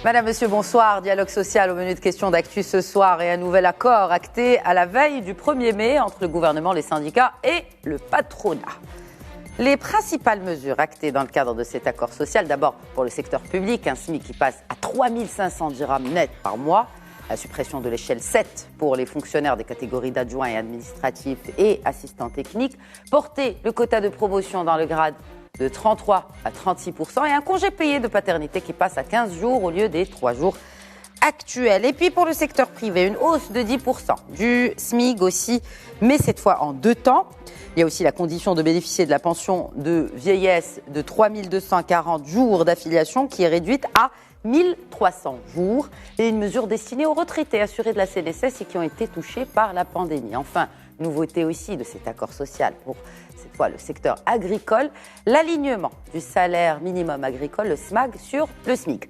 Madame, Monsieur, bonsoir. Dialogue social au menu de questions d'actu ce soir et un nouvel accord acté à la veille du 1er mai entre le gouvernement, les syndicats et le patronat. Les principales mesures actées dans le cadre de cet accord social, d'abord pour le secteur public, un SMIC qui passe à 3 500 dirhams net par mois, la suppression de l'échelle 7 pour les fonctionnaires des catégories d'adjoints et administratifs et assistants techniques, porter le quota de promotion dans le grade de 33 à 36% et un congé payé de paternité qui passe à 15 jours au lieu des 3 jours actuels. Et puis pour le secteur privé, une hausse de 10% du SMIC aussi, mais cette fois en 2 temps. Il y a aussi la condition de bénéficier de la pension de vieillesse de 3 240 jours d'affiliation qui est réduite à 1 300 jours et une mesure destinée aux retraités assurés de la CNSS et qui ont été touchés par la pandémie. Enfin, nouveauté aussi de cet accord social pour cette fois le secteur agricole, l'alignement du salaire minimum agricole, le SMAG, sur le SMIC.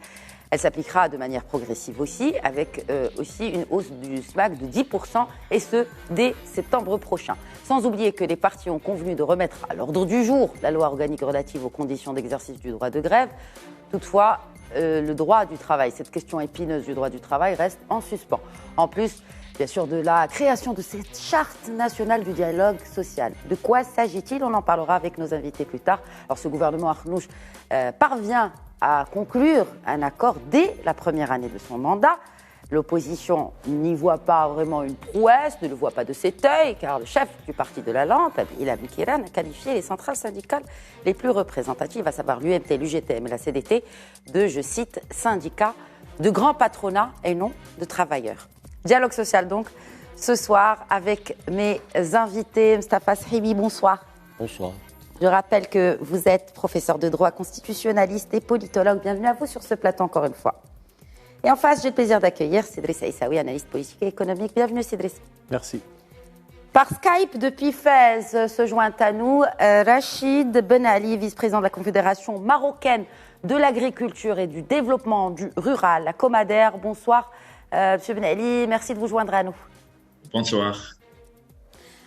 Elle s'appliquera de manière progressive aussi, avec aussi une hausse du SMAG de 10%, et ce, dès septembre prochain. Sans oublier que les partis ont convenu de remettre à l'ordre du jour la loi organique relative aux conditions d'exercice du droit de grève. Toutefois, le droit du travail, cette question épineuse du droit du travail reste en suspens. En plus, bien sûr, de la création de cette charte nationale du dialogue social. De quoi s'agit-il? On en parlera avec nos invités plus tard. Alors, ce gouvernement Arnouch parvient à conclure un accord dès la première année de son mandat. L'opposition n'y voit pas vraiment une prouesse, ne le voit pas de cet œil, car le chef du parti de la lampe, Ilham Kiran, a qualifié les centrales syndicales les plus représentatives, à savoir l'UMT, l'UGTM et la CDT, de, je cite, syndicats de grands patronats et non de travailleurs. Dialogue social donc, ce soir, avec mes invités. Moustapha Sribi, bonsoir. Bonsoir. Je rappelle que vous êtes professeur de droit constitutionnaliste et politologue. Bienvenue à vous sur ce plateau encore une fois. Et en face, j'ai le plaisir d'accueillir Cédric Aïssaoui, analyste politique et économique. Bienvenue Cédric. Merci. Par Skype, depuis Fès, se joint à nous Rachid Ben Ali, vice-président de la Confédération marocaine de l'agriculture et du développement du rural, la Comader. Bonsoir Monsieur Ben Ali, merci de vous joindre à nous. Bonsoir.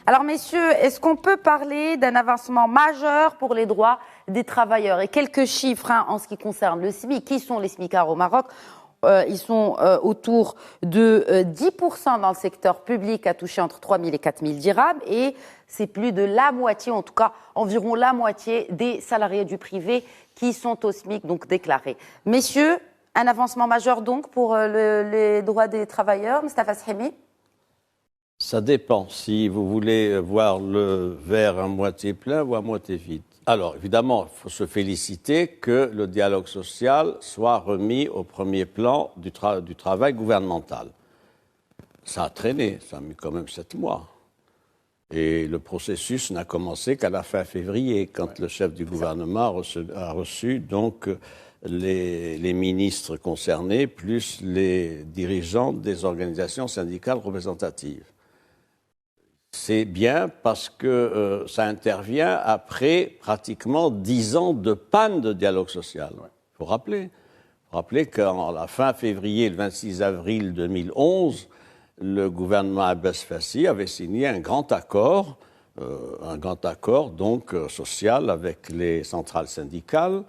Alors messieurs, est-ce qu'on peut parler d'un avancement majeur pour les droits des travailleurs? Et quelques chiffres en ce qui concerne le SMIC. Qui sont les SMICards au Maroc? Ils sont autour de 10% dans le secteur public à toucher entre 3 000 et 4 000 dirhams. Et c'est plus de la moitié, en tout cas environ la moitié des salariés du privé qui sont au SMIC, donc déclarés. Messieurs, un avancement majeur donc pour les droits des travailleurs. Moustapha Sribi? Ça dépend si vous voulez voir le verre à moitié plein ou à moitié vide. Alors, évidemment, il faut se féliciter que le dialogue social soit remis au premier plan du travail gouvernemental. Ça a traîné, ça a mis quand même 7 mois. Et le processus n'a commencé qu'à la fin février, quand le chef du gouvernement a reçu donc les ministres concernés, plus les dirigeants des organisations syndicales représentatives. C'est bien parce que ça intervient après pratiquement 10 ans de panne de dialogue social. Il faut rappeler qu'en la fin février, le 26 avril 2011, le gouvernement Abbas Fassi avait signé un grand accord donc social avec les centrales syndicales.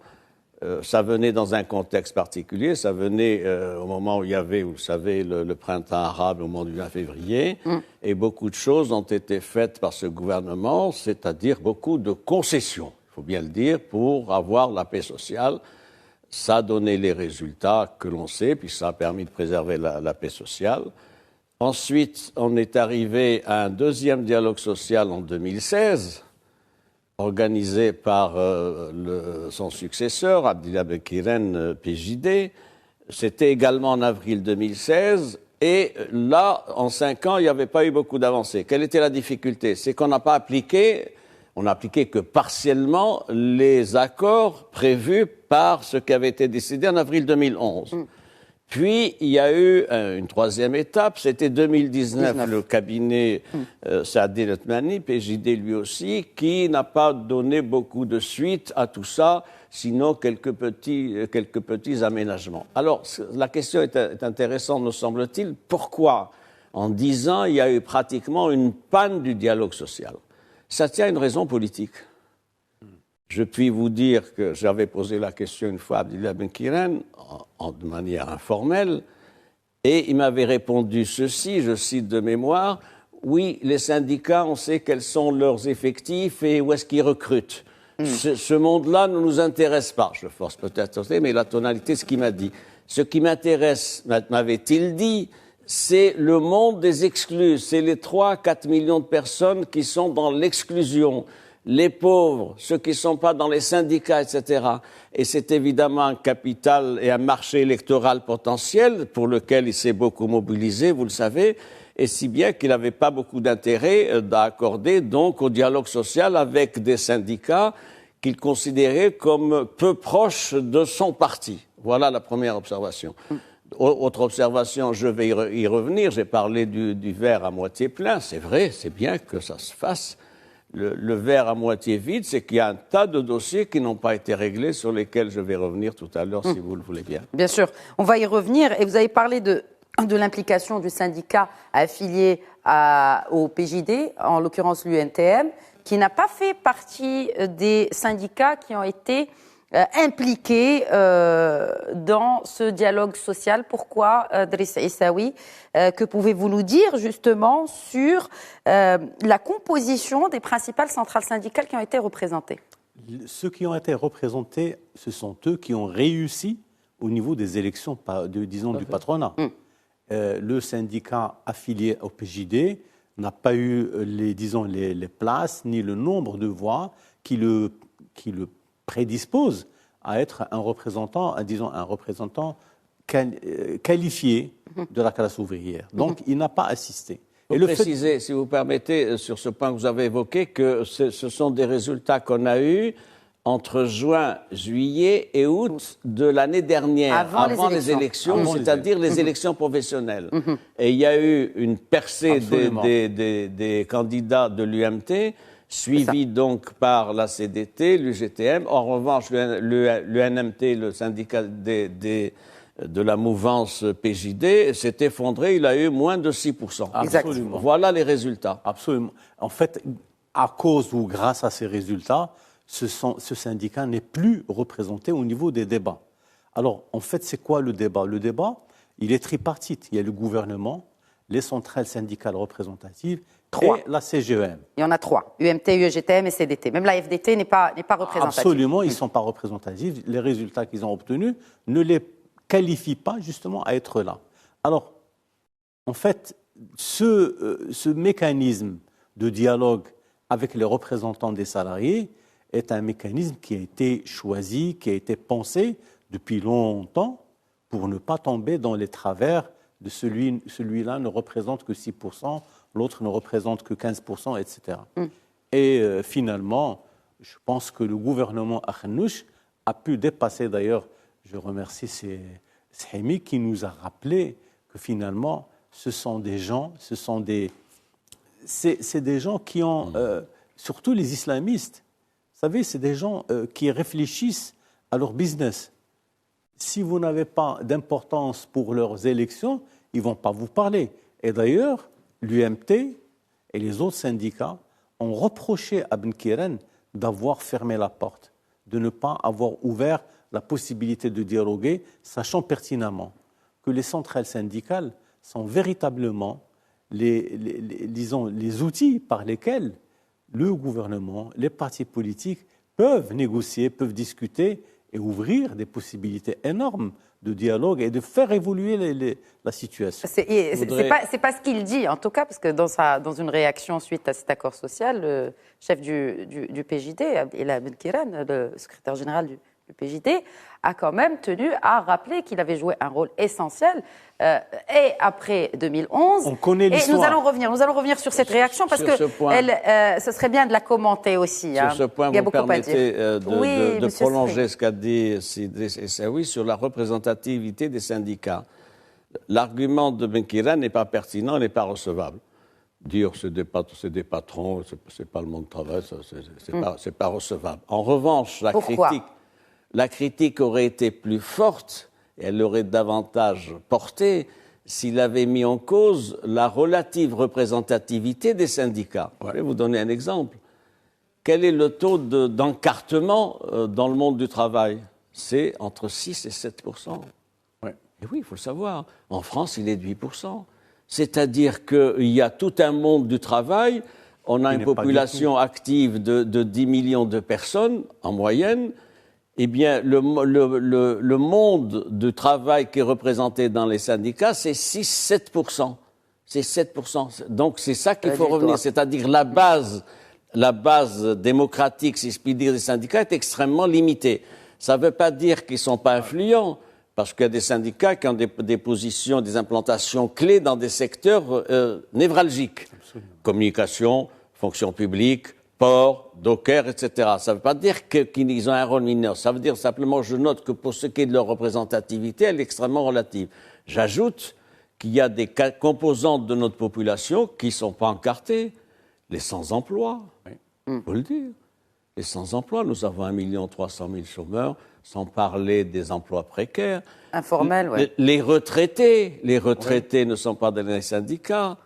Ça venait dans un contexte particulier, ça venait au moment où il y avait, vous le savez, le printemps arabe au moment du 20 février, et beaucoup de choses ont été faites par ce gouvernement, c'est-à-dire beaucoup de concessions, il faut bien le dire, pour avoir la paix sociale. Ça a donné les résultats que l'on sait, puis ça a permis de préserver la paix sociale. Ensuite, on est arrivé à un deuxième dialogue social en 2016, organisé par son successeur, Abdillah Bekiren, PJD. C'était également en avril 2016. Et là, en 5 ans, il n'y avait pas eu beaucoup d'avancées. Quelle était la difficulté? C'est qu'on n'a pas appliqué, on n'a appliqué que partiellement les accords prévus par ce qui avait été décidé en avril 2011. Puis, il y a eu une troisième étape, c'était 2019, le cabinet Saadé Letmani, PJD lui aussi, qui n'a pas donné beaucoup de suite à tout ça, sinon quelques petits aménagements. Alors, la question est intéressante, me semble-t-il. Pourquoi, en 10 ans, il y a eu pratiquement une panne du dialogue social? Ça tient à une raison politique. Je puis vous dire que j'avais posé la question une fois à Abdillah Benkiran, de manière informelle, et il m'avait répondu ceci, je cite de mémoire, « Oui, les syndicats, on sait quels sont leurs effectifs et où est-ce qu'ils recrutent. Ce monde-là ne nous intéresse pas. » Je force peut-être, mais la tonalité, ce qu'il m'a dit. Ce qui m'intéresse, m'avait-il dit, c'est le monde des exclus. C'est les 3-4 millions de personnes qui sont dans l'exclusion. Les pauvres, ceux qui ne sont pas dans les syndicats, etc. Et c'est évidemment un capital et un marché électoral potentiel pour lequel il s'est beaucoup mobilisé, vous le savez, et si bien qu'il n'avait pas beaucoup d'intérêt à accorder donc au dialogue social avec des syndicats qu'il considérait comme peu proches de son parti. Voilà la première observation. Autre observation, je vais y revenir, j'ai parlé du verre à moitié plein, c'est vrai, c'est bien que ça se fasse. Le verre à moitié vide, c'est qu'il y a un tas de dossiers qui n'ont pas été réglés, sur lesquels je vais revenir tout à l'heure, si vous le voulez bien. Bien sûr, on va y revenir. Et vous avez parlé de l'implication du syndicat affilié au PJD, en l'occurrence l'UNTM, qui n'a pas fait partie des syndicats qui ont été impliqués dans ce dialogue social. Pourquoi, Driss Issaoui? Que pouvez-vous nous dire justement sur la composition des principales centrales syndicales qui ont été représentées? Ceux qui ont été représentés, ce sont eux qui ont réussi au niveau des élections, du patronat. Le syndicat affilié au PJD n'a pas eu les places ni le nombre de voix qui le prédispose à être un représentant qualifié de la classe ouvrière. Donc, il n'a pas assisté. Vous précisez, si vous permettez, sur ce point que vous avez évoqué, que ce sont des résultats qu'on a eus entre juin, juillet et août de l'année dernière, avant les élections, c'est-à-dire les élections professionnelles. Et il y a eu une percée des candidats de l'UMT, suivi donc par la CDT, l'UGTM. En revanche, l'UNMT, le syndicat de la mouvance PJD, s'est effondré. Il a eu moins de 6%. Absolument. Voilà les résultats. Absolument. En fait, à cause ou grâce à ces résultats, ce syndicat n'est plus représenté au niveau des débats. Alors, en fait, c'est quoi le débat? Le débat, il est tripartite. Il y a le gouvernement, les centrales syndicales représentatives et la CGEM. Il y en a 3, UMT, UGTM et CDT. Même la FDT n'est pas représentative. Absolument, ils ne sont pas représentatifs. Les résultats qu'ils ont obtenus ne les qualifient pas justement à être là. Alors, en fait, ce mécanisme de dialogue avec les représentants des salariés est un mécanisme qui a été choisi, qui a été pensé depuis longtemps pour ne pas tomber dans les travers de celui-là ne représente que 6%, l'autre ne représente que 15%, etc. Et finalement, je pense que le gouvernement Akhnouch a pu dépasser, d'ailleurs, je remercie Sehimi qui nous a rappelé que finalement, ce sont des gens, c'est des gens qui ont, surtout les islamistes, vous savez, c'est des gens qui réfléchissent à leur business. Si vous n'avez pas d'importance pour leurs élections, ils ne vont pas vous parler. Et d'ailleurs, l'UMT et les autres syndicats ont reproché à Benkiran d'avoir fermé la porte, de ne pas avoir ouvert la possibilité de dialoguer, sachant pertinemment que les centrales syndicales sont véritablement les outils par lesquels le gouvernement, les partis politiques peuvent négocier, peuvent discuter et ouvrir des possibilités énormes de dialogue et de faire évoluer la situation. C'est pas ce qu'il dit, en tout cas, parce que dans une réaction suite à cet accord social, le chef du PJD, Abdillah Benkiran, le secrétaire général du PJD, a quand même tenu à rappeler qu'il avait joué un rôle essentiel et après 2011. On connaît l'histoire. Et nous allons revenir sur cette réaction parce que ce serait bien de la commenter aussi. Sur ce point, vous permettez de prolonger Sri. ce qu'a dit Idriss Issaoui sur la représentativité des syndicats. L'argument de Benkiran n'est pas pertinent, n'est pas recevable. Dire c'est des patrons, c'est pas le monde de travail, c'est pas recevable. En revanche, la critique aurait été plus forte et elle aurait davantage porté s'il avait mis en cause la relative représentativité des syndicats. Je vais vous donner un exemple. quel est le taux d'encartement dans le monde du travail? C'est entre 6 et 7%. Ouais. Et oui, il faut le savoir. En France, il est de 8%. C'est-à-dire qu'il y a tout un monde du travail. On a une population active de 10 millions de personnes, en moyenne. Eh bien, le monde du travail qui est représenté dans les syndicats, c'est 6-7%. C'est 7%. Donc, c'est ça qu'il faut revenir. C'est-à-dire la base démocratique, si je puis dire, des syndicats est extrêmement limitée. Ça ne veut pas dire qu'ils ne sont pas influents, parce qu'il y a des syndicats qui ont des positions, des implantations clés dans des secteurs névralgiques. Absolument. Communication, fonction publique, port, docker, etc. Ça ne veut pas dire qu'ils ont un rôle mineur. Ça veut dire simplement, je note que pour ce qui est de leur représentativité, elle est extrêmement relative. J'ajoute qu'il y a des composantes de notre population qui ne sont pas encartées. Les sans-emploi, il faut le dire. Les sans-emploi, nous avons 1 300 000 chômeurs, sans parler des emplois précaires. Informels, oui. Les retraités ne sont pas dans les syndicats.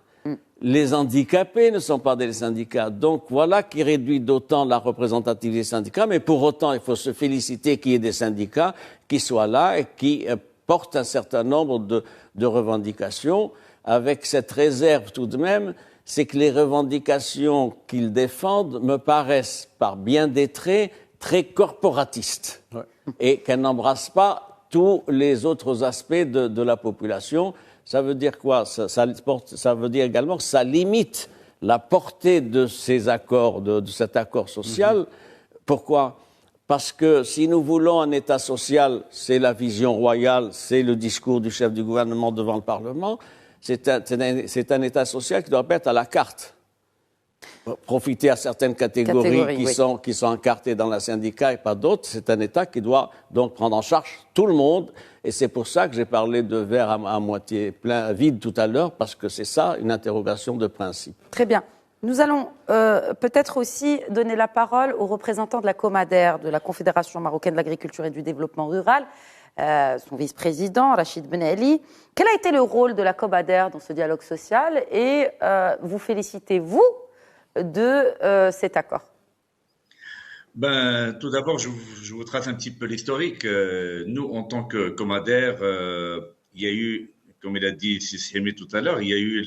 Les handicapés ne sont pas dans les syndicats. Donc voilà qui réduit d'autant la représentativité des syndicats. Mais pour autant, il faut se féliciter qu'il y ait des syndicats qui soient là et qui portent un certain nombre de revendications, avec cette réserve tout de même, c'est que les revendications qu'ils défendent me paraissent, par bien des traits, très corporatistes. Ouais. Et qu'elles n'embrassent pas tous les autres aspects de la population. Ça veut dire quoi? Ça veut dire également que ça limite la portée de ces accords, de cet accord social. Pourquoi? Parce que si nous voulons un État social, c'est la vision royale, c'est le discours du chef du gouvernement devant le Parlement, c'est un État social qui doit être à la carte. Profiter à certaines catégories qui sont encartées dans le syndicat et pas d'autres. C'est un État qui doit donc prendre en charge tout le monde. Et c'est pour ça que j'ai parlé de verre à moitié plein, vide tout à l'heure, parce que c'est ça, une interrogation de principe. Très bien. Nous allons peut-être aussi donner la parole aux représentants de la Comader, de la Confédération marocaine de l'agriculture et du développement rural, son vice-président, Rachid Ben Ali. Quel a été le rôle de la Comader dans ce dialogue social et vous félicitez-vous de cet accord? Tout d'abord, je vous trace un petit peu l'historique. Nous, en tant que Comader, il y a eu, comme il a dit Sissimi tout à l'heure, il y a eu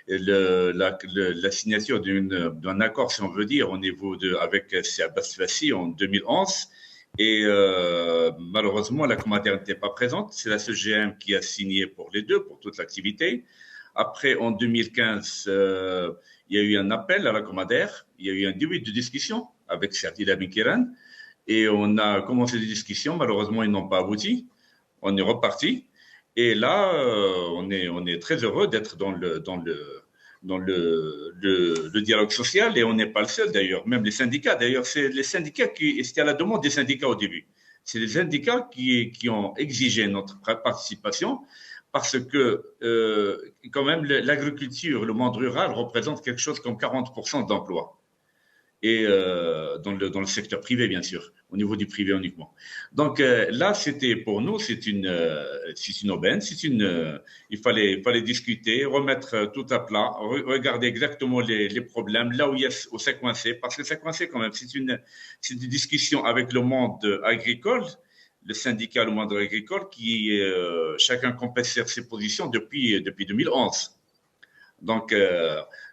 la signature d'un accord, si on veut dire, au niveau avec Abbas Fassi en 2011. Et malheureusement, la Comader n'était pas présente. C'est la CGM qui a signé pour les deux, pour toute l'activité. Après, en 2015, il y a eu un appel à la Comader. Il y a eu un début de discussion avec Sertil Abikiran. Et on a commencé des discussions. Malheureusement, ils n'ont pas abouti. On est reparti. Et là, on est très heureux d'être dans le dialogue social, et on n'est pas le seul d'ailleurs, même les syndicats. D'ailleurs, c'est les syndicats c'était à la demande des syndicats au début. C'est les syndicats qui ont exigé notre participation, parce que quand même l'agriculture, le monde rural représente quelque chose comme 40% d'emplois. Et dans le secteur privé, bien sûr, au niveau du privé uniquement. Donc là, c'était pour nous, c'est une aubaine, il fallait discuter, remettre tout à plat, regarder exactement les problèmes, là où c'est coincé, parce que c'est coincé quand même. C'est une discussion avec le monde agricole, le syndicat, le monde agricole, qui chacun conteste ses positions depuis 2011. Donc,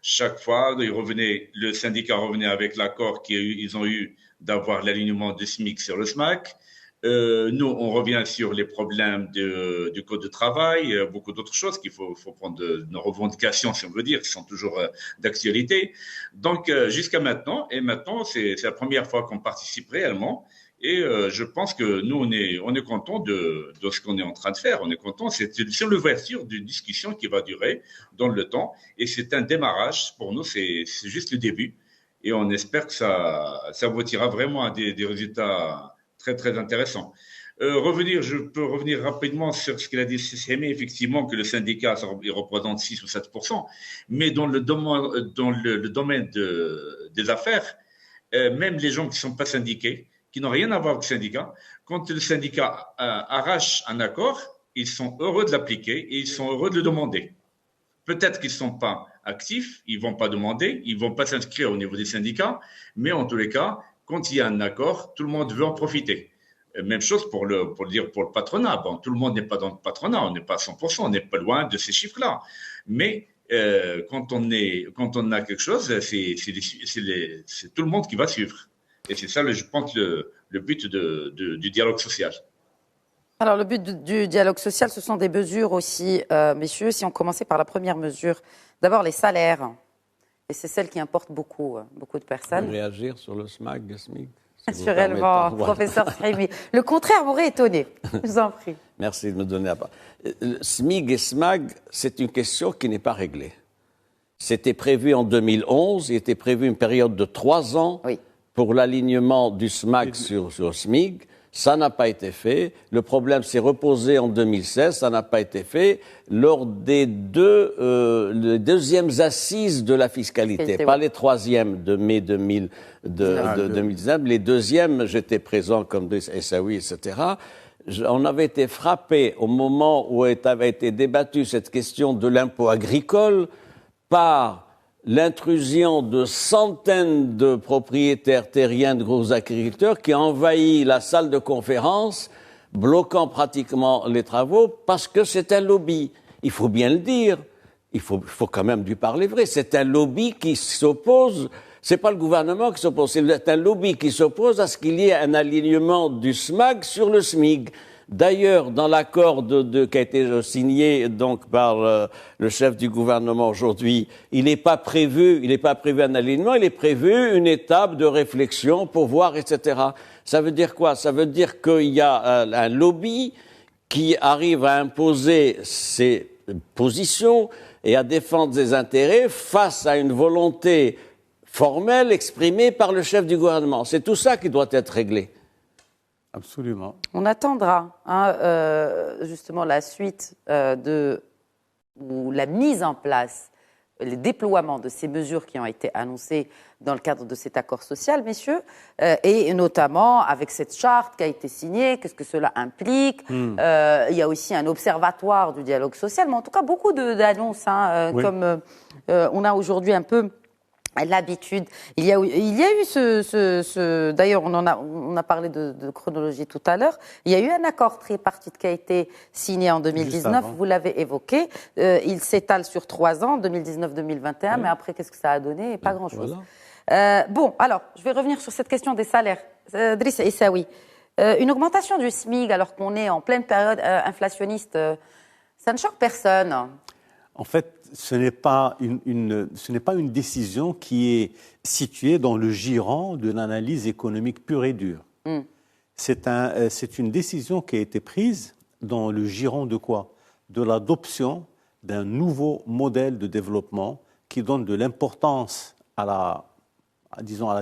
chaque fois, le syndicat revenait avec l'accord qu'ils ont eu d'avoir l'alignement du SMIC sur le SMAC. Nous, on revient sur les problèmes du code de travail, beaucoup d'autres choses qu'il faut prendre nos revendications, si on veut dire, qui sont toujours d'actualité. Donc, jusqu'à maintenant, c'est la première fois qu'on participe réellement. Et je pense que nous, on est content de ce qu'on est en train de faire. On est content. C'est l'ouverture d'une discussion qui va durer dans le temps. Et c'est un démarrage. Pour nous, c'est juste le début. Et on espère que ça aboutira vraiment à des résultats très, très intéressants. Je peux revenir rapidement sur ce qu'il a dit Sissimi, effectivement, que le syndicat, il représente 6 ou 7%. Mais dans le domaine des affaires, même les gens qui ne sont pas syndiqués, qui n'ont rien à voir avec le syndicat, quand le syndicat arrache un accord, ils sont heureux de l'appliquer et ils sont heureux de le demander. Peut-être qu'ils ne sont pas actifs, ils ne vont pas demander, ils ne vont pas s'inscrire au niveau des syndicats, mais en tous les cas, quand il y a un accord, tout le monde veut en profiter. Même chose pour le patronat. Bon, tout le monde n'est pas dans le patronat, on n'est pas à 100%, on n'est pas loin de ces chiffres-là. Mais quand on a quelque chose, c'est tout le monde qui va suivre. Et c'est ça, je pense, le but du dialogue social. Alors, le but du dialogue social, ce sont des mesures aussi, messieurs. Si on commençait par la première mesure, d'abord les salaires. Et c'est celle qui importe beaucoup de personnes. Réagir sur le SMAG, SMIG. Naturellement, professeur Srimi. Le contraire m'aurait étonné. Je vous en prie. Merci de me donner la parole. SMIG et SMAG, c'est une question qui n'est pas réglée. C'était prévu en 2011, il était prévu une période de 3 ans pour l'alignement du SMAG sur SMIG. Ça n'a pas été fait. Le problème s'est reposé en 2016, ça n'a pas été fait. Lors des deuxièmes assises de la fiscalité, pas les troisièmes de mai 2019, les deuxièmes, j'étais présent comme des Essaoui, etc. On avait été frappé au moment où avait été débattue cette question de l'impôt agricole par l'intrusion de centaines de propriétaires terriens de gros agriculteurs qui a envahi la salle de conférence, bloquant pratiquement les travaux parce que c'est un lobby. Il faut bien le dire. Il faut quand même lui parler vrai. C'est un lobby qui s'oppose. C'est pas le gouvernement qui s'oppose. C'est un lobby qui s'oppose à ce qu'il y ait un alignement du SMAG sur le SMIG. D'ailleurs, dans l'accord qui a été signé donc par le chef du gouvernement aujourd'hui, il n'est pas prévu un alignement, il est prévu une étape de réflexion pour voir, etc. Ça veut dire quoi? Ça veut dire qu'il y a un lobby qui arrive à imposer ses positions et à défendre ses intérêts face à une volonté formelle exprimée par le chef du gouvernement. C'est tout ça qui doit être réglé. Absolument. On attendra justement la suite ou la mise en place, le déploiement de ces mesures qui ont été annoncées dans le cadre de cet accord social, messieurs, et notamment avec cette charte qui a été signée, qu'est-ce que cela implique. Il y a aussi un observatoire du dialogue social, mais en tout cas beaucoup d'annonces, comme on a aujourd'hui un peu l'habitude. Il y a eu d'ailleurs, on a parlé de chronologie tout à l'heure. Il y a eu un accord tripartite qui a été signé en 2019. Vous l'avez évoqué. Il s'étale sur 3 ans, 2019-2021. Mais après, qu'est-ce que ça a donné? Pas grand-chose. Voilà. Bon, alors, je vais revenir sur cette question des salaires. Driss Essaoui, une augmentation du SMIG alors qu'on est en pleine période inflationniste, ça ne choque personne. En fait, ce n'est pas une décision qui est située dans le giron de l'analyse économique pure et dure. C'est une décision qui a été prise dans le giron de quoi? De l'adoption d'un nouveau modèle de développement qui donne de l'importance à la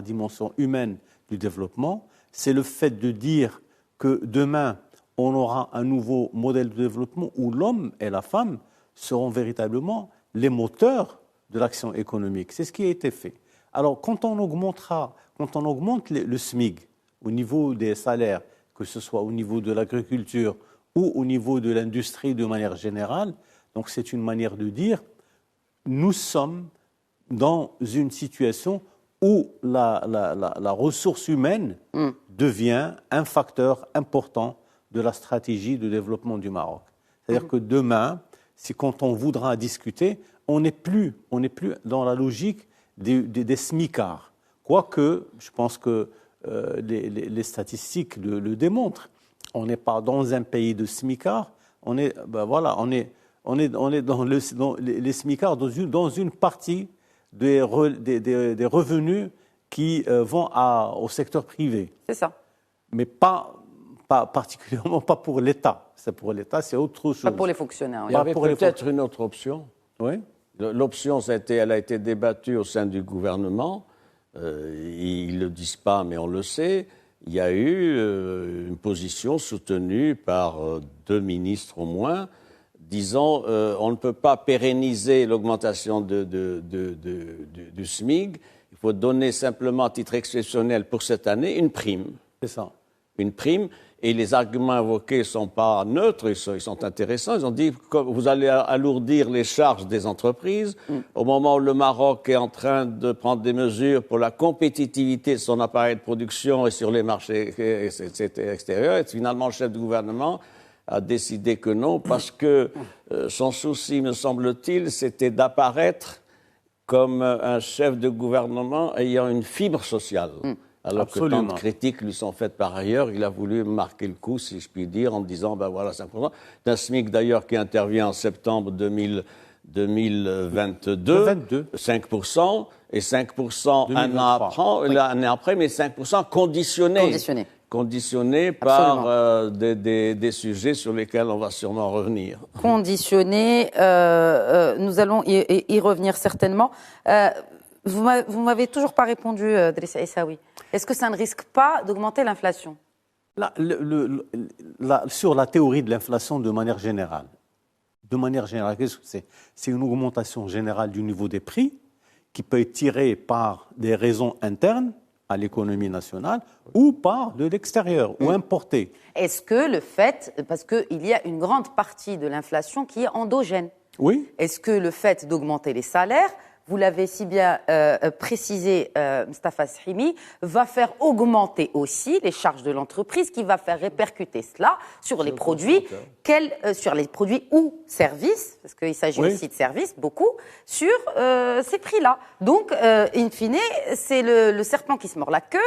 dimension humaine du développement. C'est le fait de dire que demain, on aura un nouveau modèle de développement où l'homme et la femme seront véritablement les moteurs de l'action économique. C'est ce qui a été fait. Alors, quand on augmente le SMIG au niveau des salaires, que ce soit au niveau de l'agriculture ou au niveau de l'industrie de manière générale, donc c'est une manière de dire nous sommes dans une situation où la ressource humaine devient un facteur important de la stratégie de développement du Maroc. C'est-à-dire que demain, c'est quand on voudra discuter, on n'est plus dans la logique des smicards. Quoique, je pense que les statistiques le démontrent. On n'est pas dans un pays de smicards, on est dans les smicards dans une partie des revenus qui vont au secteur privé. C'est ça. Mais pas particulièrement, pas pour l'État. C'est pour l'État, c'est autre chose. Pas pour les fonctionnaires. Il y avait peut-être une autre option. Oui. L'option, elle a été débattue au sein du gouvernement. Ils ne le disent pas, mais on le sait. Il y a eu une position soutenue par 2 ministres au moins, disant on ne peut pas pérenniser l'augmentation du SMIG. Il faut donner simplement à titre exceptionnel pour cette année une prime. C'est ça. Une prime. et les arguments invoqués ne sont pas neutres, ils sont intéressants. Ils ont dit que vous allez alourdir les charges des entreprises. Au moment où le Maroc est en train de prendre des mesures pour la compétitivité de son appareil de production et sur les marchés extérieurs, et finalement le chef du gouvernement a décidé que non, parce que son souci, me semble-t-il, c'était d'apparaître comme un chef de gouvernement ayant une fibre sociale. Alors Absolument. que tant de critiques lui sont faites par ailleurs, il a voulu marquer le coup, si je puis dire, en disant, ben voilà, 5%. C'est un SMIC d'ailleurs qui intervient en septembre 2022, 5%, et 5% un an après, mais 5% conditionné par des sujets sur lesquels on va sûrement revenir. Conditionné, nous allons y revenir certainement. Vous m'avez toujours pas répondu, Drissa Essaoui. Est-ce que ça ne risque pas d'augmenter l'inflation ? Sur la théorie de l'inflation de manière générale, qu'est-ce que c'est ? C'est une augmentation générale du niveau des prix qui peut être tirée par des raisons internes à l'économie nationale ou par de l'extérieur ou importée. Est-ce que le fait, parce qu'il y a une grande partie de l'inflation qui est endogène, oui. Est-ce que le fait d'augmenter les salaires, vous l'avez si bien précisé, Mustafa Srimi, va faire augmenter aussi les charges de l'entreprise, qui va faire répercuter cela sur les produits, sur les produits ou services, parce qu'il s'agit aussi de services, beaucoup, sur ces prix-là. Donc, in fine, c'est le serpent qui se mord la queue,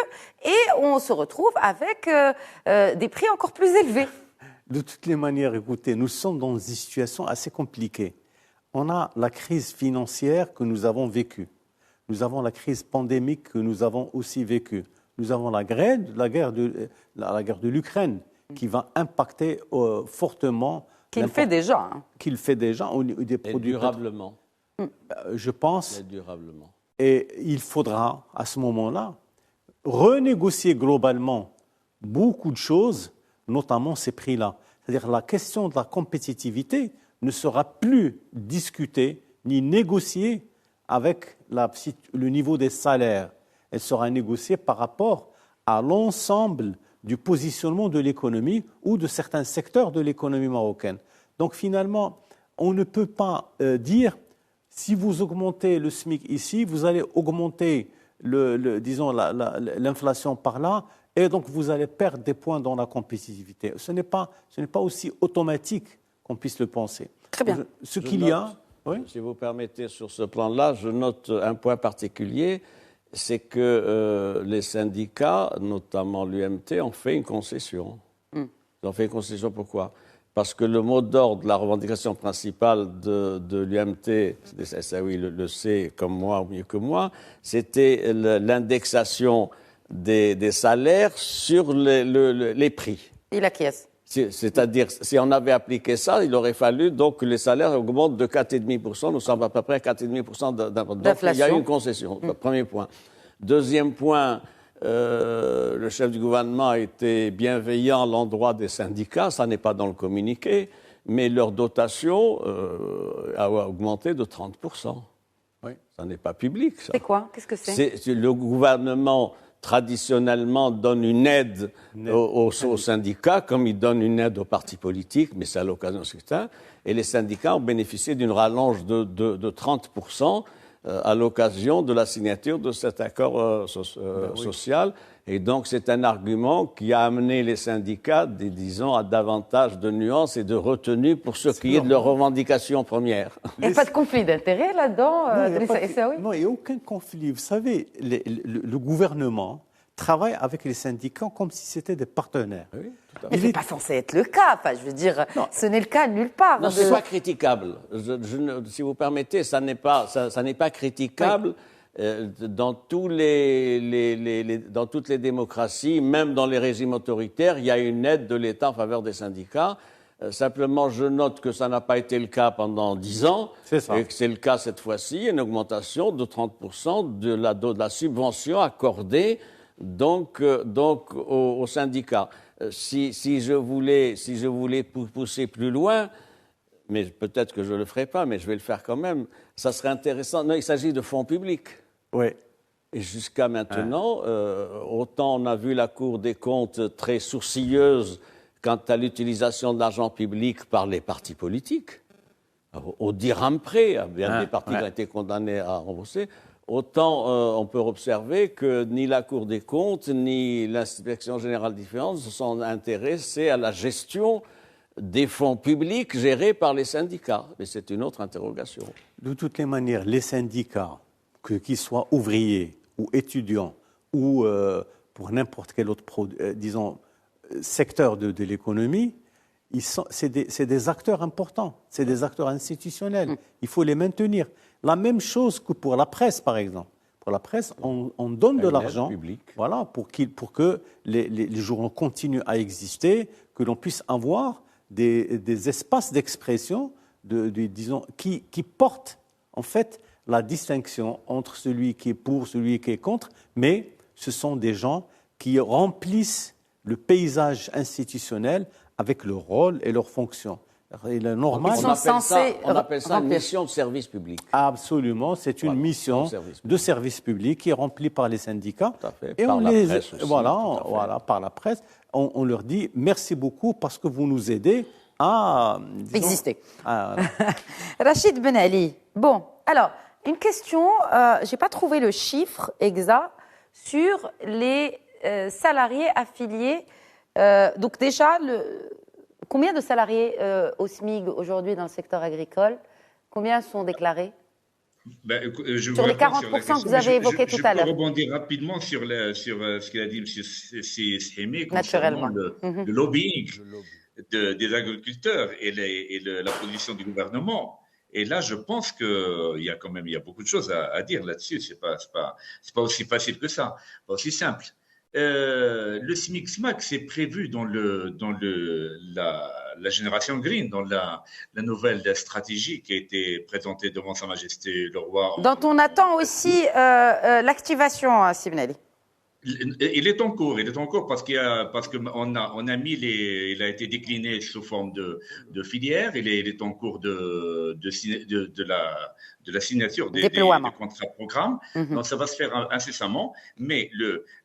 et on se retrouve avec des prix encore plus élevés. De toutes les manières, écoutez, nous sommes dans une situation assez compliquée. On a la crise financière que nous avons vécue. Nous avons la crise pandémique que nous avons aussi vécue. Nous avons la guerre de l'Ukraine qui va impacter fortement. Qu'il fait déjà. Qu'il fait déjà au niveau des produits. Durablement. Je pense. Et durablement. Et il faudra, à ce moment-là, renégocier globalement beaucoup de choses, notamment ces prix-là. C'est-à-dire la question de la compétitivité ne sera plus discutée ni négociée avec le niveau des salaires. Elle sera négociée par rapport à l'ensemble du positionnement de l'économie ou de certains secteurs de l'économie marocaine. Donc finalement, on ne peut pas dire, si vous augmentez le SMIC ici, vous allez augmenter l'inflation par là, et donc vous allez perdre des points dans la compétitivité. Ce n'est pas aussi automatique qu'on puisse le penser. Très bien. Si vous permettez, sur ce plan-là, je note un point particulier, c'est que les syndicats, notamment l'UMT, ont fait une concession. Ils ont fait une concession, pourquoi ? Parce que le mot d'ordre, la revendication principale de l'UMT, Essaoui le sait comme moi, ou mieux que moi, c'était l'indexation des salaires sur les prix. Il acquiesce. C'est-à-dire, si on avait appliqué ça, il aurait fallu donc que les salaires augmentent de 4,5%. Nous sommes à peu près à 4,5% d'inflation. Donc, il y a eu une concession. Premier point. Deuxième point, le chef du gouvernement a été bienveillant à l'endroit des syndicats. Ça n'est pas dans le communiqué, mais leur dotation a augmenté de 30%. Oui. Ça n'est pas public, ça. C'est quoi ? Qu'est-ce que c'est ? Le gouvernement traditionnellement donne une aide aux syndicats, comme il donne une aide aux partis politiques, mais c'est à l'occasion de scrutin. Et les syndicats ont bénéficié d'une rallonge de 30% à l'occasion de la signature de cet accord social. Et donc, c'est un argument qui a amené les syndicats, disons, à davantage de nuances et de retenue pour ce qui est de leurs revendications premières. Il n'y a pas de conflit d'intérêt là-dedans, Drissa Essaoui ? Non, il n'y a aucun conflit. Vous savez, le gouvernement travaille avec les syndicats comme si c'était des partenaires. Oui, tout à fait. Mais ce n'est pas censé être le cas. Enfin, je veux dire, ce n'est le cas nulle part. Non, ce n'est pas critiquable. Si vous permettez, ça n'est pas critiquable. Oui. Dans toutes les démocraties, même dans les régimes autoritaires, il y a une aide de l'État en faveur des syndicats. Simplement, je note que ça n'a pas été le cas pendant 10 ans, et que c'est le cas cette fois-ci, une augmentation de 30% de la subvention accordée donc aux syndicats. Si je voulais pousser plus loin, mais peut-être que je ne le ferai pas, mais je vais le faire quand même, ça serait intéressant. Non, il s'agit de fonds publics. Oui. Et jusqu'à maintenant, autant on a vu la Cour des comptes très sourcilleuse quant à l'utilisation de l'argent public par les partis politiques, au dirham près, bien des partis qui ont été condamnés à rembourser, autant on peut observer que ni la Cour des comptes ni l'Inspection générale des finances se sont intéressés à la gestion des fonds publics gérés par les syndicats. Mais c'est une autre interrogation. De toutes les manières, les syndicats, qu'ils soient ouvriers ou étudiants ou pour n'importe quel autre secteur de l'économie, c'est des acteurs importants, c'est des acteurs institutionnels. Il faut les maintenir. La même chose que pour la presse, par exemple. Pour la presse, on donne de l'argent voilà, pour que les journaux continuent à exister, que l'on puisse avoir des espaces d'expression disons, qui portent en fait la distinction entre celui qui est pour, celui qui est contre, mais ce sont des gens qui remplissent le paysage institutionnel avec leur rôle et leur fonction. Il est normal. On appelle ça une mission de service public. Absolument, c'est une mission de service public qui est remplie par les syndicats. Tout à fait. Et par la presse aussi, voilà, par la presse. On leur dit merci beaucoup parce que vous nous aidez à exister. Rachid Ben Ali. Bon, alors, une question, je n'ai pas trouvé le chiffre exact sur les salariés affiliés. Donc déjà, combien de salariés au SMIC aujourd'hui dans le secteur agricole? Combien sont déclarés? Sur les 40% que vous avez évoqués tout à l'heure. Je peux rebondir rapidement sur ce qu'il a dit M. Sihemi concernant le lobbying des agriculteurs et la position du gouvernement. Et là, je pense qu'il y a beaucoup de choses à dire là-dessus. C'est pas aussi facile que ça, pas aussi simple. Le SMIC-SMAC, c'est prévu dans la génération Green, dans la nouvelle stratégie qui a été présentée devant Sa Majesté le Roi. Dont on attend aussi l'activation, Sibnali. Il est en cours parce qu'on a mis il a été décliné sous forme de filière. Il est en cours de la signature des contrats programmes. Donc ça va se faire incessamment. Mais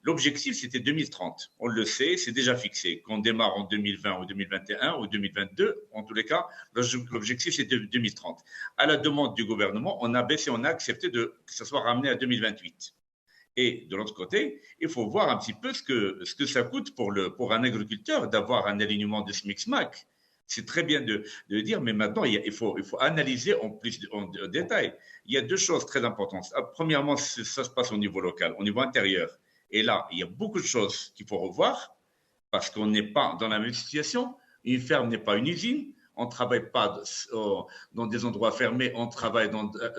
l'objectif c'était 2030. On le sait, c'est déjà fixé. Qu'on démarre en 2020 ou 2021 ou 2022, en tous les cas, l'objectif c'est 2030. À la demande du gouvernement, on a accepté que ça soit ramené à 2028. Et de l'autre côté, il faut voir un petit peu ce que ça coûte pour un agriculteur d'avoir un alignement de SMIC-SMAC. C'est très bien de le dire, mais maintenant, il faut analyser en détail. Il y a deux choses très importantes. Premièrement, ça se passe au niveau local, au niveau intérieur. Et là, il y a beaucoup de choses qu'il faut revoir parce qu'on n'est pas dans la même situation. Une ferme n'est pas une usine. On ne travaille pas dans des endroits fermés, on travaille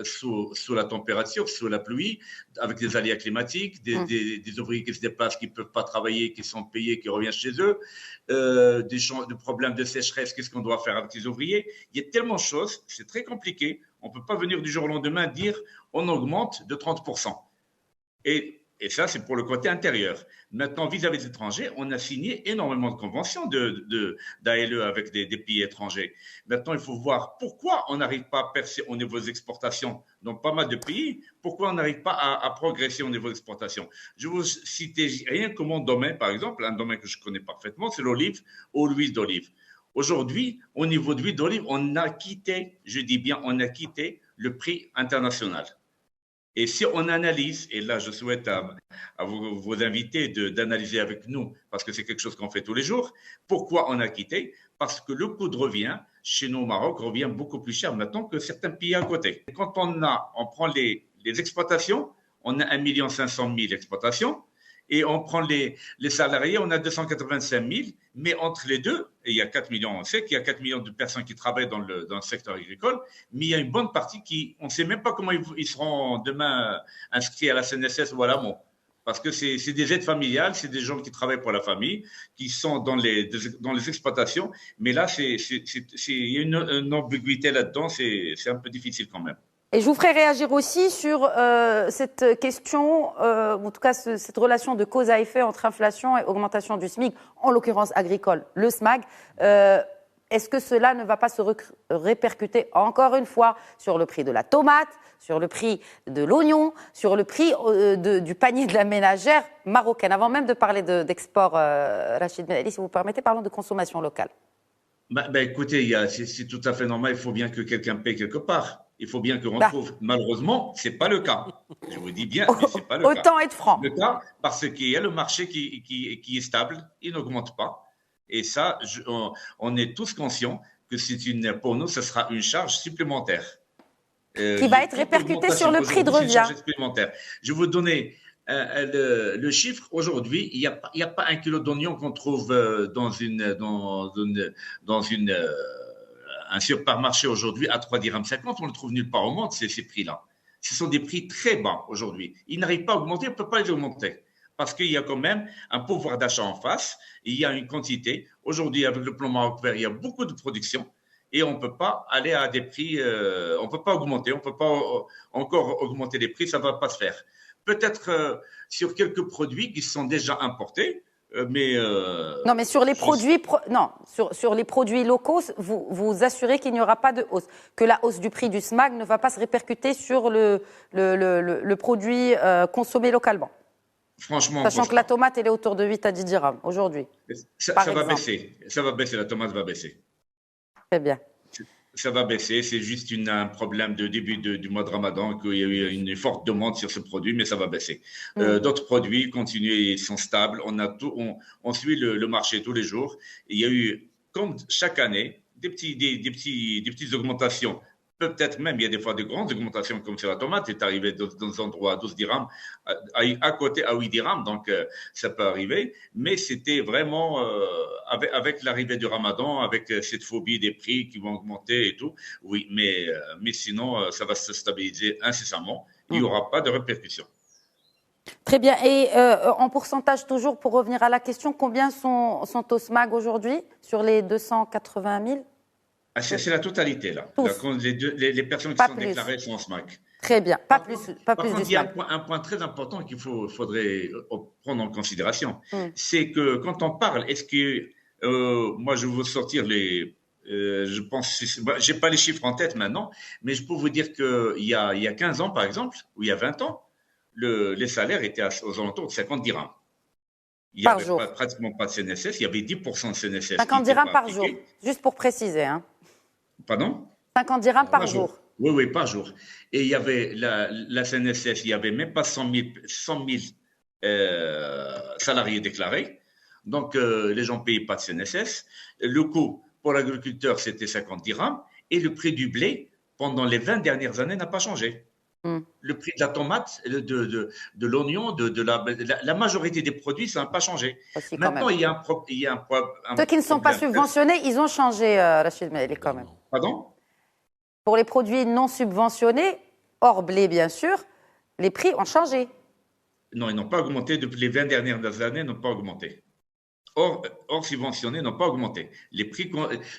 sous la température, sous la pluie, avec des aléas climatiques, des ouvriers qui se déplacent, qui ne peuvent pas travailler, qui sont payés, qui reviennent chez eux, des problèmes de sécheresse, qu'est-ce qu'on doit faire avec les ouvriers? Il y a tellement de choses, c'est très compliqué. On ne peut pas venir du jour au lendemain dire on augmente de 30%. Et ça, c'est pour le côté intérieur. Maintenant, vis-à-vis des étrangers, on a signé énormément de conventions d'ALE avec des pays étrangers. Maintenant, il faut voir pourquoi on n'arrive pas à percer au niveau des exportations dans pas mal de pays. Pourquoi on n'arrive pas à progresser au niveau des exportations. Je vais vous citer rien que mon domaine, par exemple, un domaine que je connais parfaitement, c'est l'olive ou l'huile d'olive. Aujourd'hui, au niveau de l'huile d'olive, on a quitté, je dis bien, on a quitté le prix international. Et si on analyse, et là je souhaite à vos invités d'analyser avec nous, parce que c'est quelque chose qu'on fait tous les jours, pourquoi on a quitté? Parce que le coût de revient chez nous au Maroc revient beaucoup plus cher maintenant que certains pays à côté. Et quand on prend les exploitations, on a 1 500 000 exploitations, et on prend les salariés, on a 285 000, mais entre les deux, et il y a 4 millions, on sait qu'il y a 4 millions de personnes qui travaillent dans le secteur agricole, mais il y a une bonne partie on ne sait même pas comment ils seront demain inscrits à la CNSS ou à l'AMO. Parce que c'est des aides familiales, c'est des gens qui travaillent pour la famille, qui sont dans les exploitations, mais là, il y a une ambiguïté là-dedans, c'est un peu difficile quand même. Et je vous ferai réagir aussi sur cette question, en tout cas cette relation de cause à effet entre inflation et augmentation du SMIC, en l'occurrence agricole, le SMAG. est-ce que cela ne va pas se répercuter encore une fois sur le prix de la tomate, sur le prix de l'oignon, sur le prix du panier de la ménagère marocaine? Avant même de parler d'export, Rachid Ben Ali, si vous permettez, parlons de consommation locale. Écoutez, c'est tout à fait normal, il faut bien que quelqu'un paie quelque part. Il faut bien qu'on trouve. Malheureusement, ce n'est pas le cas. Je vous dis bien, mais ce n'est pas le cas. Autant être franc. Le cas, parce qu'il y a le marché qui est stable, il n'augmente pas. Et ça, on est tous conscients que pour nous, ce sera une charge supplémentaire. Qui va être répercutée sur le prix de revient. Je vais vous donner le chiffre. Aujourd'hui, il n'y a pas un kilo d'oignon qu'on trouve dans un supermarché aujourd'hui à 3,50 dirhams. On le trouve nulle part au monde, ces prix-là. Ce sont des prix très bas aujourd'hui. Ils n'arrivent pas à augmenter, on ne peut pas les augmenter. Parce qu'il y a quand même un pouvoir d'achat en face, il y a une quantité. Aujourd'hui, avec le plan Maroc vert, il y a beaucoup de production et on ne peut pas aller à des prix, on ne peut pas augmenter, on ne peut pas encore augmenter les prix, ça ne va pas se faire. Peut-être sur quelques produits qui sont déjà importés, mais non, mais sur les produits, sur les produits locaux, vous assurez qu'il n'y aura pas de hausse, que la hausse du prix du SMAG ne va pas se répercuter sur le produit consommé localement. Franchement, sachant que la tomate, elle est autour de 8 à 10 dirhams aujourd'hui. Ça va baisser. Ça va baisser. La tomate va baisser. Très bien. Ça va baisser. C'est juste un problème de début du mois de Ramadan, qu'il y a eu une forte demande sur ce produit, mais ça va baisser. D'autres produits continuent et sont stables. On suit le marché tous les jours. Il y a eu, comme chaque année, des petites augmentations. Peut-être même, il y a des fois de grandes augmentations comme sur la tomate, c'est arrivé dans un endroit à 12 dirhams, à côté à 8 dirhams, donc ça peut arriver. Mais c'était vraiment, avec l'arrivée du Ramadan, avec cette phobie des prix qui vont augmenter et tout, oui, mais sinon, ça va se stabiliser incessamment. Il n'y aura pas de répercussions. Très bien. Et en pourcentage toujours, pour revenir à la question, combien sont au SMAG aujourd'hui sur les 280 000 ? C'est la totalité, là. Les personnes qui sont déclarées sont en SMAC. Très bien, pas plus du SMAC. Il y a un point très important qu'il faudrait prendre en considération. C'est que quand on parle, est-ce que, moi je vais vous sortir je pense, j'ai pas les chiffres en tête maintenant, mais je peux vous dire qu'il y a 15 ans, par exemple, ou il y a 20 ans, les salaires étaient aux alentours de 50 dirhams. Il n'y avait pratiquement pas de CNSS, il y avait 10% de CNSS. 50 dirhams par jour, juste pour préciser. Hein. Pardon ? 50 dirhams par jour. Oui, par jour. Et il y avait la CNSS, il n'y avait même pas 100 000 salariés déclarés. Donc, les gens ne payaient pas de CNSS. Le coût pour l'agriculteur, c'était 50 dirhams. Et le prix du blé, pendant les 20 dernières années, n'a pas changé. Le prix de la tomate, de l'oignon, de la majorité des produits, ça n'a pas changé. Maintenant, il y a un problème. Ceux qui ne sont pas subventionnés, ils ont changé, Rachid Ben Ali, quand même. Pardon ? Pour les produits non subventionnés, hors blé, bien sûr, les prix ont changé. Non, ils n'ont pas augmenté. Depuis les 20 dernières années, ils n'ont pas augmenté. Hors subventionnés, ils n'ont pas augmenté. Les prix,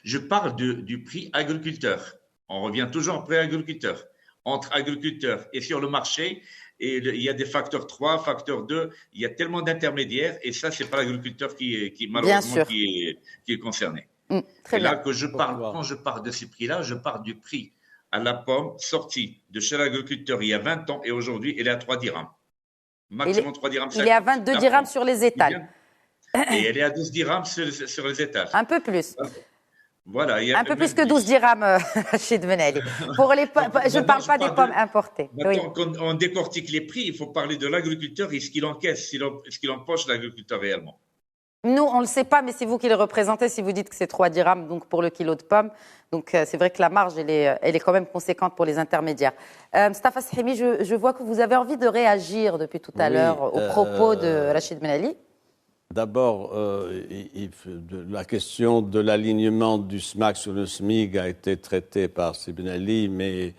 je parle du prix agriculteur. On revient toujours au prix agriculteur. Entre agriculteurs et sur le marché, et il y a des facteurs 3, facteurs 2, il y a tellement d'intermédiaires, et ça, c'est pas l'agriculteur qui malheureusement qui est concerné. Très et bien. là, quand je parle de ces prix-là, je parle du prix à la pomme sortie de chez l'agriculteur il y a 20 ans, et aujourd'hui, elle est à 3 dirhams. Maximum 3 dirhams. Il est à 22 dirhams sur les étals. Et elle est à 12 dirhams sur les étals. Un peu plus. Voilà, un peu plus que 12 dirhams, Rachid Ben Ali. Je ne parle pas des pommes importées. Quand on décortique les prix, il faut parler de l'agriculteur et ce qu'il encaisse, ce qu'il empoche l'agriculteur réellement. Nous, on ne le sait pas, mais c'est vous qui le représentez si vous dites que c'est 3 dirhams donc pour le kilo de pommes. Donc c'est vrai que la marge, elle est quand même conséquente pour les intermédiaires. Mustafa Sahimi, je vois que vous avez envie de réagir depuis tout à l'heure aux propos de Rachid Ben Ali. D'abord, la question de l'alignement du SMAC sur le SMIG a été traitée par Ben Ali, mais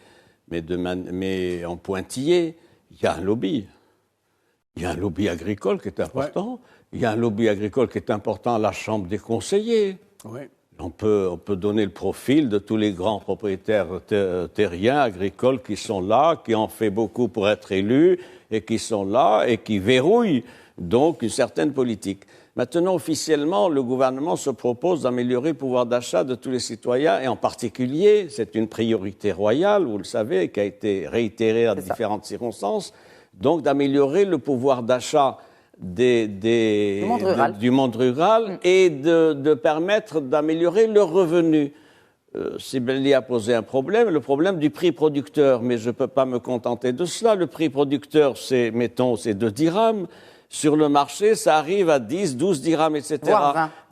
en pointillé, il y a un lobby. Il y a un lobby agricole qui est important. Il y a un lobby agricole qui est important à la Chambre des conseillers. On peut donner le profil de tous les grands propriétaires terriens, agricoles qui sont là, qui ont fait beaucoup pour être élus et qui sont là et qui verrouillent donc une certaine politique. Maintenant, officiellement, le gouvernement se propose d'améliorer le pouvoir d'achat de tous les citoyens, et en particulier, c'est une priorité royale, vous le savez, qui a été réitérée à différentes circonstances, donc d'améliorer le pouvoir d'achat du monde rural et de permettre d'améliorer leurs revenus. Sibeli a posé un problème, le problème du prix producteur, mais je ne peux pas me contenter de cela. Le prix producteur, c'est 2 dirhams. Sur le marché, ça arrive à 10, 12 dirhams, etc.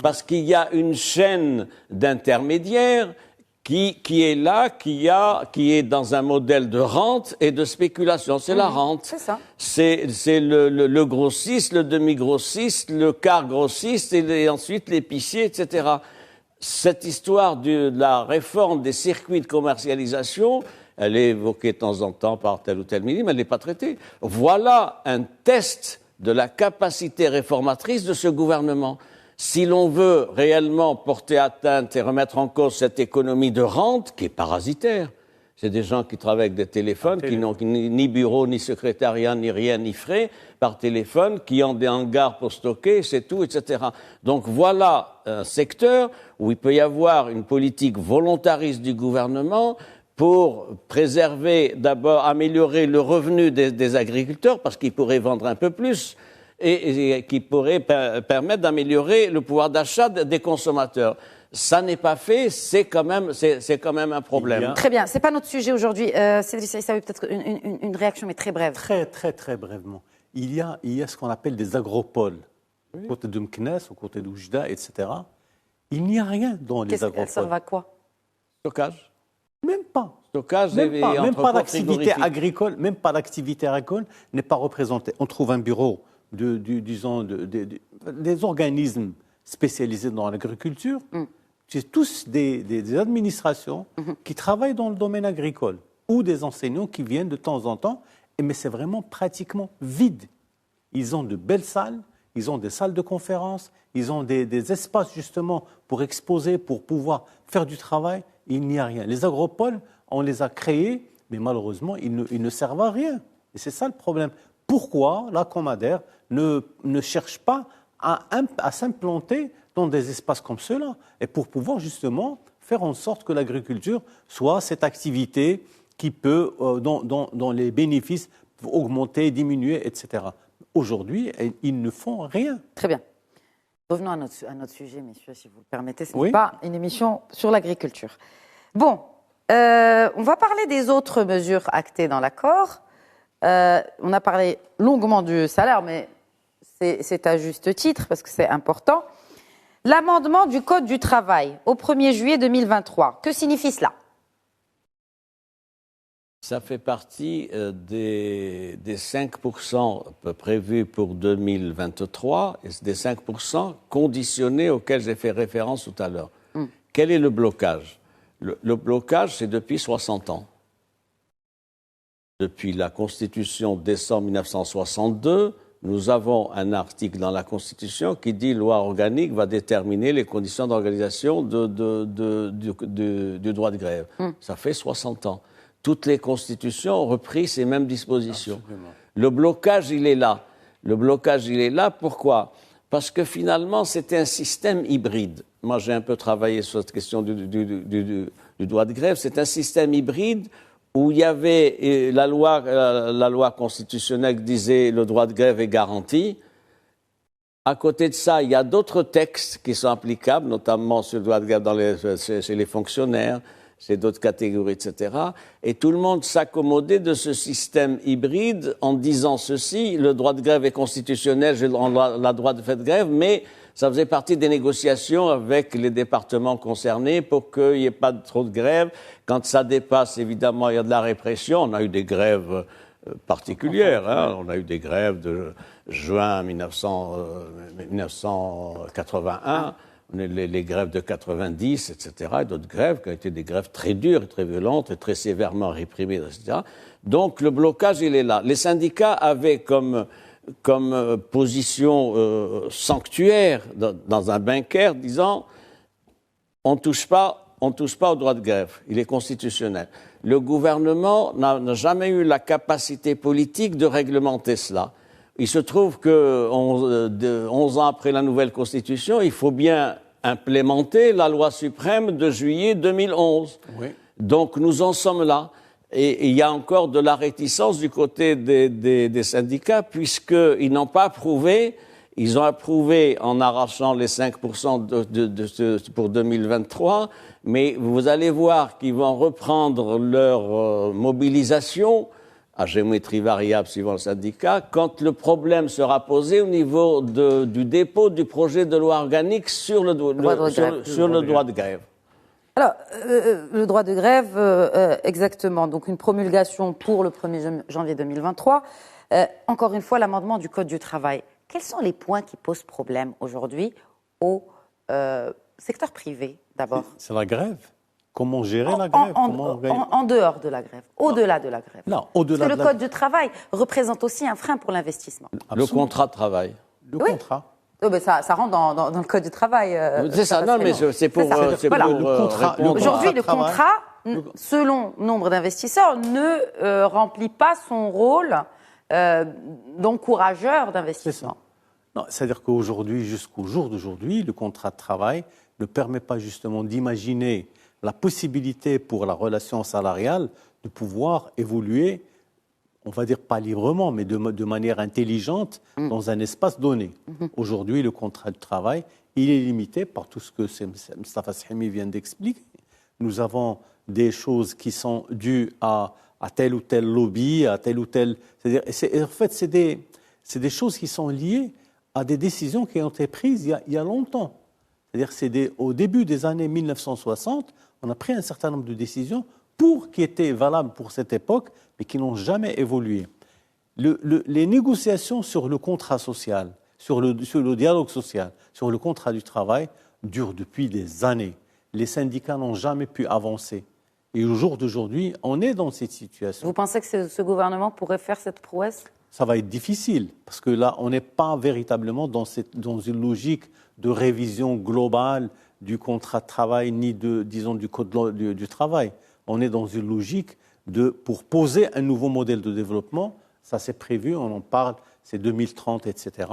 Parce qu'il y a une chaîne d'intermédiaires qui est là, qui est dans un modèle de rente et de spéculation. C'est la rente. C'est ça. C'est le grossiste, le demi-grossiste, le quart grossiste et ensuite l'épicier, etc. Cette histoire de la réforme des circuits de commercialisation, elle est évoquée de temps en temps par tel ou tel ministre, mais elle n'est pas traitée. Voilà un test de la capacité réformatrice de ce gouvernement. Si l'on veut réellement porter atteinte et remettre en cause cette économie de rente, qui est parasitaire, c'est des gens qui travaillent avec des téléphones, qui n'ont ni bureau, ni secrétariat, ni rien, ni frais, par téléphone, qui ont des hangars pour stocker, c'est tout, etc. Donc voilà un secteur où il peut y avoir une politique volontariste du gouvernement pour préserver, d'abord, améliorer le revenu des agriculteurs, parce qu'ils pourraient vendre un peu plus, et qui pourrait permettre d'améliorer le pouvoir d'achat des consommateurs. Ça n'est pas fait, c'est quand même un problème. Très bien, c'est pas notre sujet aujourd'hui. Cédric Saïsaoui, peut-être une réaction, mais très brève. Très brièvement. Il y a ce qu'on appelle des agropoles, au côté de Meknes, au côté d'Oujda, etc. Il n'y a rien dans les agropoles. Ça servent à quoi? Stockage. Même pas. Stockage même pas l'activité agricole, n'est pas représentée. On trouve un bureau des organismes spécialisés dans l'agriculture. C'est tous des administrations qui travaillent dans le domaine agricole ou des enseignants qui viennent de temps en temps, mais c'est vraiment pratiquement vide. Ils ont de belles salles, ils ont des salles de conférences, ils ont des espaces justement pour exposer, pour pouvoir faire du travail. Il n'y a rien. Les agropoles, on les a créés, mais malheureusement, ils ne servent à rien. Et c'est ça le problème. Pourquoi la Comader ne cherche pas à s'implanter dans des espaces comme ceux-là, et pour pouvoir justement faire en sorte que l'agriculture soit cette activité qui peut, dont les bénéfices peuvent augmenter, diminuer, etc. Aujourd'hui, ils ne font rien. Très bien. Revenons à notre sujet, messieurs, si vous le permettez. Ce n'est pas une émission sur l'agriculture. Bon, on va parler des autres mesures actées dans l'accord. On a parlé longuement du salaire, mais c'est à juste titre, parce que c'est important. L'amendement du Code du travail au 1er juillet 2023, que signifie cela? Ça fait partie des 5% prévus pour 2023 et des 5% conditionnés auxquels j'ai fait référence tout à l'heure. Quel est le blocage? Le blocage, c'est depuis 60 ans. Depuis la Constitution de décembre 1962, nous avons un article dans la Constitution qui dit « loi organique va déterminer les conditions d'organisation du droit de grève ». Ça fait 60 ans. Toutes les constitutions ont repris ces mêmes dispositions. Absolument. Le blocage, il est là. Le blocage, il est là. Pourquoi? Parce que finalement, c'était un système hybride. Moi, j'ai un peu travaillé sur cette question du droit de grève. C'est un système hybride où il y avait la loi constitutionnelle qui disait le droit de grève est garanti. À côté de ça, il y a d'autres textes qui sont applicables, notamment sur le droit de grève chez les fonctionnaires, chez d'autres catégories, etc. Et tout le monde s'accommodait de ce système hybride en disant ceci, le droit de grève est constitutionnel, j'ai le droit de faire de grève, mais ça faisait partie des négociations avec les départements concernés pour qu'il n'y ait pas trop de grève. Quand ça dépasse, évidemment, il y a de la répression. On a eu des grèves particulières. On a eu des grèves de juin 1981, les grèves de 90, etc., et d'autres grèves qui ont été des grèves très dures, très violentes, et très sévèrement réprimées, etc. Donc le blocage, il est là. Les syndicats avaient comme position sanctuaire dans un bancaire disant on touche pas au droit de grève, il est constitutionnel. Le gouvernement n'a jamais eu la capacité politique de réglementer cela. Il se trouve que 11 ans après la nouvelle Constitution, il faut bien implémenter la loi suprême de juillet 2011. Oui. Donc nous en sommes là. Et il y a encore de la réticence du côté des syndicats, puisqu'ils n'ont pas approuvé. Ils ont approuvé en arrachant les 5% pour 2023, mais vous allez voir qu'ils vont reprendre leur mobilisation à géométrie variable suivant le syndicat quand le problème sera posé au niveau du dépôt du projet de loi organique sur le droit de grève. Alors, le droit de grève, exactement. Donc, une promulgation pour le 1er janvier 2023. Encore une fois, l'amendement du Code du travail. Quels sont les points qui posent problème aujourd'hui au secteur privé, d'abord? C'est la grève. Comment gérer la grève? En dehors de la grève, au-delà de la grève. Non, au-delà. Parce que le Code du travail représente aussi un frein pour l'investissement. Le contrat de travail. Le contrat. Oh, ben ça rentre dans le Code du travail. C'est ça, non, mais c'est pour... Voilà. Aujourd'hui, le contrat, selon nombre d'investisseurs, ne remplit pas son rôle d'encourageur d'investissement. Non, c'est-à-dire qu'aujourd'hui, jusqu'au jour d'aujourd'hui, le contrat de travail ne permet pas justement d'imaginer la possibilité pour la relation salariale de pouvoir évoluer, on va dire pas librement, mais de manière intelligente dans un espace donné. Aujourd'hui, le contrat de travail, il est limité par tout ce que Moustapha Sahimi vient d'expliquer. Nous avons des choses qui sont dues à tel ou tel lobby, à tel ou tel... En fait, c'est des choses qui sont liées à des décisions qui ont été prises il y a longtemps. C'est-à-dire au début des années 1960, on a pris un certain nombre de décisions qui étaient valables pour cette époque, mais qui n'ont jamais évolué. Les négociations sur le contrat social, sur le dialogue social, sur le contrat du travail, durent depuis des années. Les syndicats n'ont jamais pu avancer. Et au jour d'aujourd'hui, on est dans cette situation. Vous pensez que ce gouvernement pourrait faire cette prouesse? Ça va être difficile, parce que là, on n'est pas véritablement dans une logique de révision globale du contrat de travail, ni du code du travail. On est dans une logique pour poser un nouveau modèle de développement. Ça, c'est prévu, on en parle, c'est 2030, etc.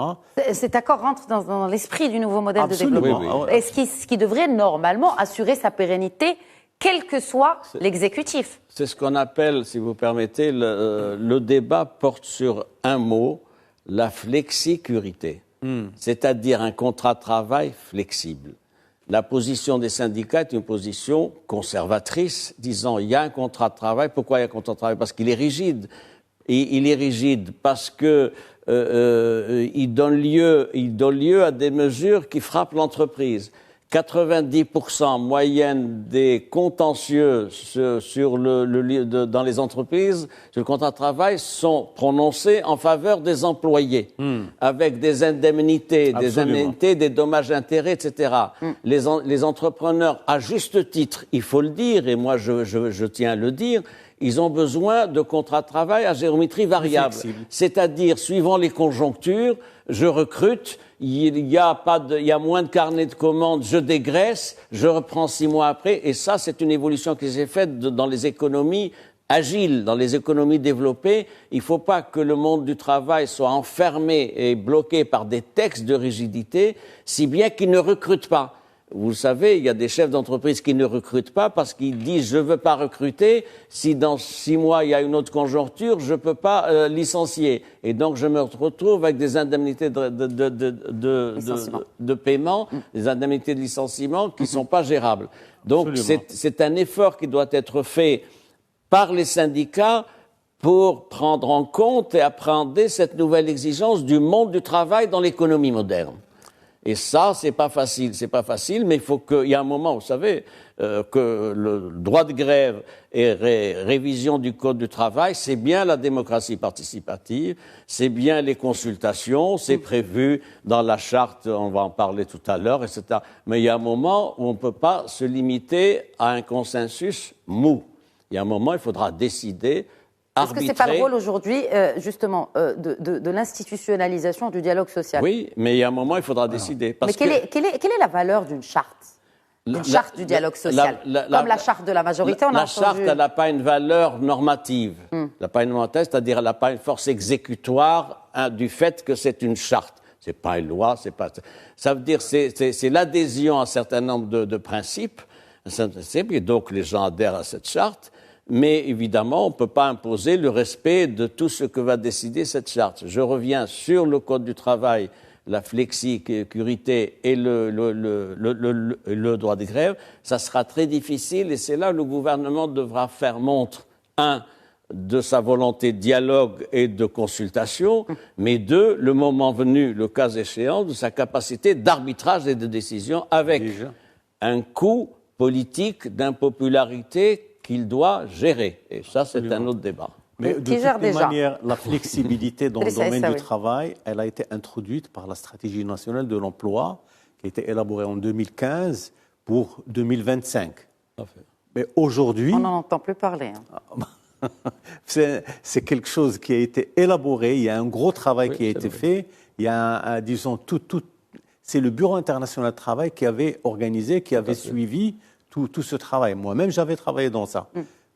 Cet accord rentre dans l'esprit du nouveau modèle Absolument. de développement. Oui. Et ce qui devrait normalement assurer sa pérennité, quel que soit l'exécutif. C'est ce qu'on appelle, si vous permettez, le débat porte sur un mot, la flexicurité. C'est-à-dire un contrat de travail flexible. La position des syndicats est une position conservatrice, disant il y a un contrat de travail. Pourquoi il y a un contrat de travail? Parce qu'il est rigide. Et il est rigide parce que il donne lieu à des mesures qui frappent l'entreprise. 90% moyenne des contentieux dans les entreprises sur le contrat de travail sont prononcés en faveur des employés, avec des indemnités, des dommages-intérêts, etc. Les entrepreneurs, à juste titre, il faut le dire, et moi je tiens à le dire, ils ont besoin de contrats de travail à géométrie variable. C'est-à-dire, suivant les conjonctures, je recrute, il y a moins de carnets de commandes, je dégraisse, je reprends 6 mois après, et ça, c'est une évolution qui s'est faite dans les économies agiles, dans les économies développées. Il ne faut pas que le monde du travail soit enfermé et bloqué par des textes de rigidité, si bien qu'il ne recrute pas. Vous le savez, il y a des chefs d'entreprise qui ne recrutent pas parce qu'ils disent « je ne veux pas recruter, si dans 6 mois il y a une autre conjoncture, je ne peux pas licencier ». Et donc je me retrouve avec des indemnités de paiement, des indemnités de licenciement qui ne sont pas gérables. Donc c'est un effort qui doit être fait par les syndicats pour prendre en compte et appréhender cette nouvelle exigence du monde du travail dans l'économie moderne. Et ça, c'est pas facile, mais il faut qu'il y ait un moment, vous savez, que le droit de grève et révision du Code du travail, c'est bien la démocratie participative, c'est bien les consultations, c'est prévu dans la charte, on va en parler tout à l'heure, etc. Mais il y a un moment où on ne peut pas se limiter à un consensus mou. Il y a un moment, il faudra décider. Est-ce que ce n'est pas le rôle aujourd'hui, justement, de l'institutionnalisation du dialogue social? Oui, mais il y a un moment, il faudra décider. Mais quelle est la valeur d'une charte? d'une charte du dialogue social. Comme la charte de la majorité, on a entendu... La charte, elle n'a pas une valeur normative. Elle n'a pas une normative, c'est-à-dire elle n'a pas une force exécutoire du fait que c'est une charte. C'est pas une loi, c'est pas... Ça veut dire c'est l'adhésion à un certain nombre de principes, et donc les gens adhèrent à cette charte, mais évidemment, on ne peut pas imposer le respect de tout ce que va décider cette charte. Je reviens sur le Code du travail, la flexicurité et le droit de grève. Ça sera très difficile et c'est là où le gouvernement devra faire montre, de sa volonté de dialogue et de consultation, mais le moment venu, le cas échéant, de sa capacité d'arbitrage et de décision avec un coût politique d'impopularité qu'il doit gérer. Et ça, c'est un autre débat. Mais de toute manière, la flexibilité dans le domaine du travail, elle a été introduite par la stratégie nationale de l'emploi qui a été élaborée en 2015 pour 2025. Mais aujourd'hui... On n'en entend plus parler. C'est quelque chose qui a été élaboré, il y a un gros travail qui a été fait, il y a, disons, c'est le Bureau international du travail qui avait organisé, qui avait suivi tout ce travail. Moi-même, j'avais travaillé dans ça.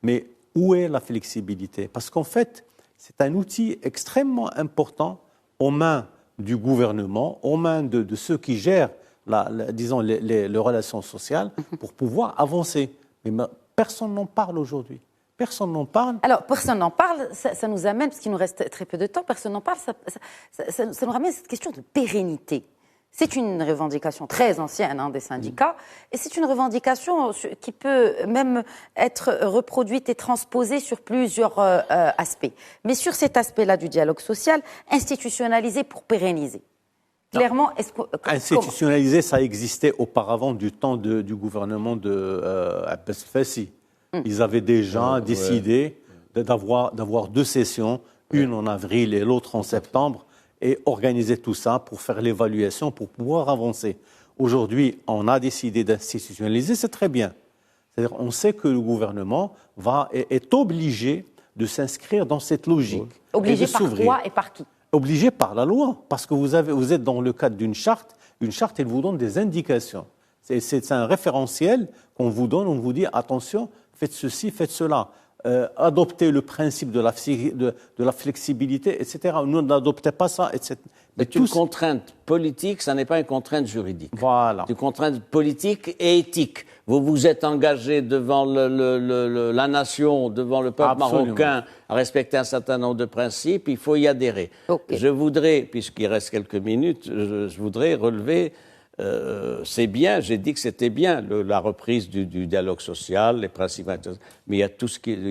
Mais où est la flexibilité? Parce qu'en fait, c'est un outil extrêmement important aux mains du gouvernement, aux mains de ceux qui gèrent, disons, les relations sociales pour pouvoir avancer. Mais personne n'en parle aujourd'hui. Personne n'en parle. Alors, personne n'en parle, ça nous amène, parce qu'il nous reste très peu de temps, personne n'en parle, ça nous ramène à cette question de pérennité. C'est une revendication très ancienne des syndicats, et c'est une revendication qui peut même être reproduite et transposée sur plusieurs aspects. Mais sur cet aspect-là du dialogue social, institutionnalisé pour pérenniser. Clairement, institutionnalisé, ça existait auparavant du temps du gouvernement de Abbas Fassi. Ils avaient déjà décidé d'avoir 2 sessions, une en avril et l'autre en septembre, et organiser tout ça pour faire l'évaluation, pour pouvoir avancer. Aujourd'hui, on a décidé d'institutionnaliser, c'est très bien. C'est-à-dire, on sait que le gouvernement est obligé de s'inscrire dans cette logique. Obligé par quoi et par qui? Obligé par la loi, parce que vous êtes dans le cadre d'une charte. Une charte, elle vous donne des indications. C'est un référentiel qu'on vous donne, on vous dit attention, faites ceci, faites cela. Adoptez le principe de la flexibilité, etc. Nous n'adoptons pas ça, etc. C'est une contrainte politique, ça n'est pas une contrainte juridique. Voilà. C'est une contrainte politique et éthique. Vous vous êtes engagé devant la nation, devant le peuple marocain, à respecter un certain nombre de principes, il faut y adhérer. Okay. Je voudrais, puisqu'il reste quelques minutes, je voudrais relever... c'est bien, j'ai dit que c'était bien la reprise du dialogue social, les principes, mais il y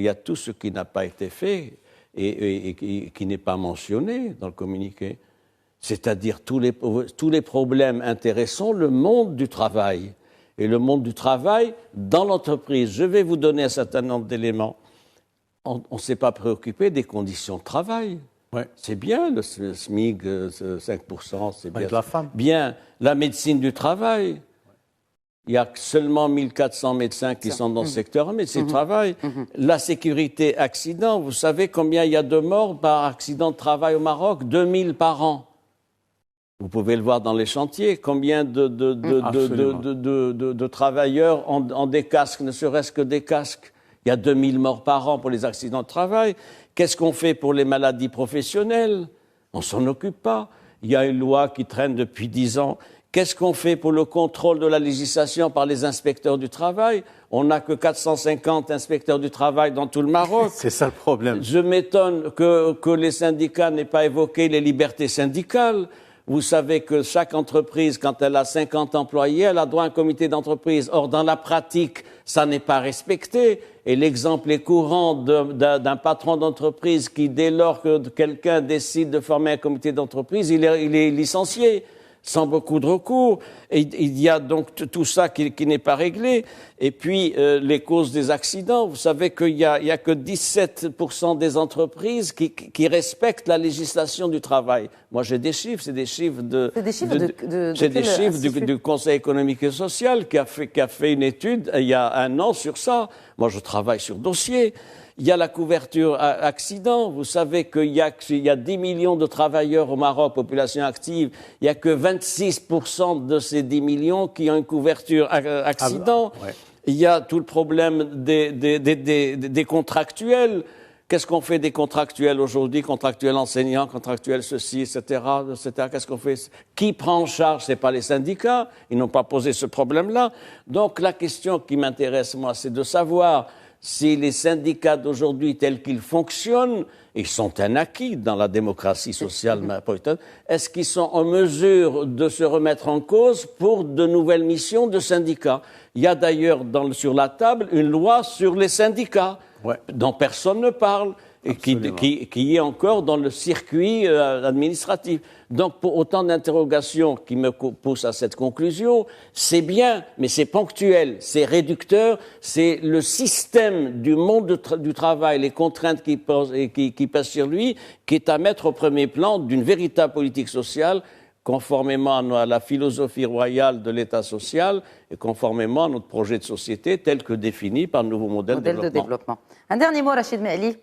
a tout ce qui n'a pas été fait et qui n'est pas mentionné dans le communiqué. C'est-à-dire tous les problèmes intéressant le monde du travail. Et le monde du travail dans l'entreprise. Je vais vous donner un certain nombre d'éléments. On ne s'est pas préoccupé des conditions de travail. Ouais. C'est bien, le SMIC, 5%, c'est bien. La femme. Bien, la médecine du travail. Il y a seulement 1400 médecins qui sont dans ce secteur en médecine du travail. La sécurité accident, vous savez combien il y a de morts par accident de travail au Maroc? 2000 par an. Vous pouvez le voir dans les chantiers. Combien de travailleurs ont des casques, ne serait-ce que des casques? Il y a 2000 morts par an pour les accidents de travail. Qu'est-ce qu'on fait pour les maladies professionnelles? On ne s'en occupe pas. Il y a une loi qui traîne depuis 10 ans. Qu'est-ce qu'on fait pour le contrôle de la législation par les inspecteurs du travail? On n'a que 450 inspecteurs du travail dans tout le Maroc. C'est ça le problème. Je m'étonne que les syndicats n'aient pas évoqué les libertés syndicales. Vous savez que chaque entreprise, quand elle a 50 employés, elle a droit à un comité d'entreprise. Or, dans la pratique, ça n'est pas respecté. Et l'exemple est courant d'un patron d'entreprise qui, dès lors que quelqu'un décide de former un comité d'entreprise, il est licencié, sans beaucoup de recours. Et il y a donc tout ça qui n'est pas réglé. Et puis, les causes des accidents. Vous savez qu'il y a que 17% des entreprises qui respectent la législation du travail. Moi, j'ai des chiffres, c'est des chiffres du Conseil économique et social qui a fait une étude il y a 1 an sur ça. Moi, je travaille sur dossier. Il y a la couverture accident. Vous savez qu'il y a 10 millions de travailleurs au Maroc, population active. Il n'y a que 26% de ces 10 millions qui ont une couverture accident. Ouais. Il y a tout le problème des contractuels. Qu'est-ce qu'on fait des contractuels aujourd'hui? Contractuels enseignants, contractuels ceci, etc. Qu'est-ce qu'on fait? Qui prend en charge? Ce n'est pas les syndicats. Ils n'ont pas posé ce problème-là. Donc la question qui m'intéresse, moi, c'est de savoir si les syndicats d'aujourd'hui, tels qu'ils fonctionnent, ils sont un acquis dans la démocratie sociale napolitaine, est-ce qu'ils sont en mesure de se remettre en cause pour de nouvelles missions de syndicats? Il y a d'ailleurs sur la table une loi sur les syndicats, dont personne ne parle, et qui est encore dans le circuit administratif. Donc, pour autant d'interrogations qui me poussent à cette conclusion, c'est bien, mais c'est ponctuel, c'est réducteur, c'est le système du monde du travail, les contraintes qui pèsent sur lui, qui est à mettre au premier plan d'une véritable politique sociale, conformément à la philosophie royale de l'État social et conformément à notre projet de société tel que défini par le nouveau modèle de développement. Un dernier mot, Rachid Meali.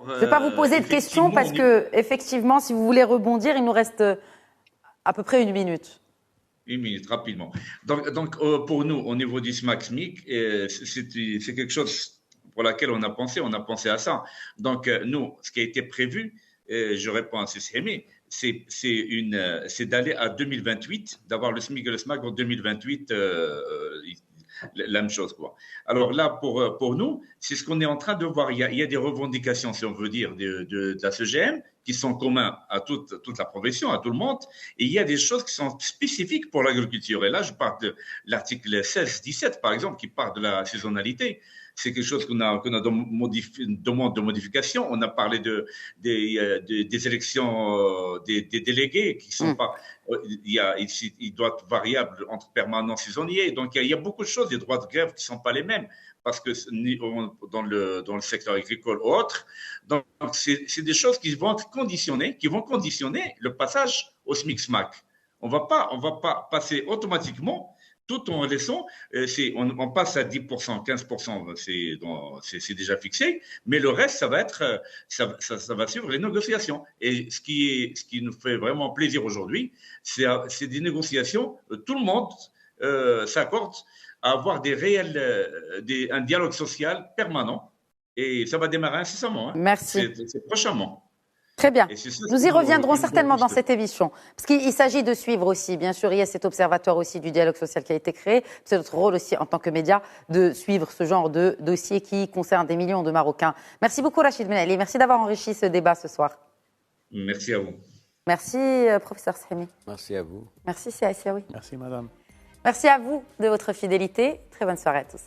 Je ne vais pas vous poser de questions parce que, effectivement, si vous voulez rebondir, il nous reste à peu près 1 minute. 1 minute, rapidement. Donc pour nous, au niveau du SMAC-SMIC, c'est quelque chose pour laquelle on a pensé à ça. Donc nous, ce qui a été prévu, je réponds à Cécile, c'est d'aller à 2028, d'avoir le SMIC et le SMAC en 2028, la même chose, quoi. Alors là, pour nous, c'est ce qu'on est en train de voir. Il y a des revendications, si on veut dire, de la CGM qui sont communs à toute la profession, à tout le monde. Et il y a des choses qui sont spécifiques pour l'agriculture. Et là, je parle de l'article 16-17, par exemple, qui parle de la saisonnalité. C'est quelque chose qu'on a demande de modification. On a parlé des élections des délégués qui sont pas. Il doit être variable entre permanent et saisonnier. Donc il y a beaucoup de choses, des droits de grève qui sont pas les mêmes parce que dans le secteur agricole ou autre. Donc c'est des choses qui vont conditionner le passage au SMIC-SMAC. On va pas passer automatiquement. Tout en laissant, on passe à 10%, 15%, c'est déjà fixé, mais le reste, ça va suivre les négociations. Et ce qui nous fait vraiment plaisir aujourd'hui, c'est des négociations, tout le monde s'accorde à avoir un dialogue social permanent, et ça va démarrer incessamment. Merci. C'est prochainement. Très bien. Nous y reviendrons certainement dans cette émission. Parce qu'il s'agit de suivre aussi, bien sûr, il y a cet observatoire aussi du dialogue social qui a été créé. C'est notre rôle aussi en tant que média de suivre ce genre de dossier qui concerne des millions de Marocains. Merci beaucoup Rachid Meali. Merci d'avoir enrichi ce débat ce soir. Merci à vous. Merci professeur Sahimi. Merci à vous. Merci Sia Siaoui. Merci madame. Merci à vous de votre fidélité. Très bonne soirée à tous.